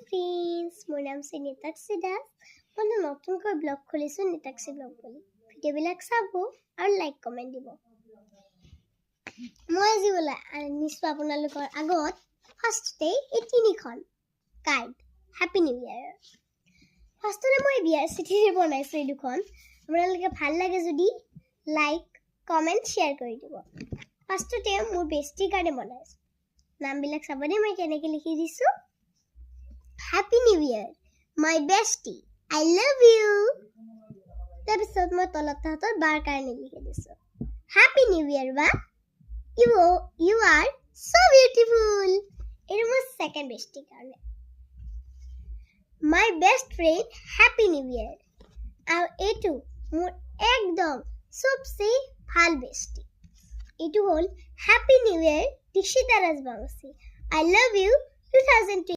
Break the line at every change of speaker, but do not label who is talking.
Friends, মোৰ নাম শ্ৰী নিতাক্ষী দাস। মই নতুনকৈ ব্লগ খুলিছোঁ নিতাক্ষী ব্লগ বুলি। ভিডিঅ'বিলাক চাব আৰু লাইক কমেণ্ট দিব। মই আজি নিশ্চয় আপোনালোকৰ আগত ফাৰ্ষ্টতে এই তিনিখন কাৰ্ড হেপী নিউ ইয়েৰ। ফাৰ্ষ্টতে মই বিয়াৰ চিঠিৰে বনাইছোঁ এই দুখন। আপোনালোকে ভাল লাগে যদি লাইক কমেণ্ট শ্বেয়াৰ কৰি দিব। ফাৰ্ষ্টতে মোৰ বেষ্টিৰ কাৰণে বনাইছোঁ। নামবিলাক চাবনে মই কেনেকৈ লিখি দিছোঁ। Happy new year my bestie, I love you. তাৰপিছত মই তলত তাহাঁতৰ বাৰ কাৰণে লিখি দিছোঁ হেপী নিউ ইয়েৰ বা, ইউ আৰ so beautiful। এইটো মোৰ ছেকেণ্ড বেষ্টিৰ কাৰণে। My best friend happy new year. আৰু এইটো মোৰ একদম চবচে ভাল বেষ্টি। এইটো হ'ল happy new year Dikshita Rajbongshi, I love you 2020।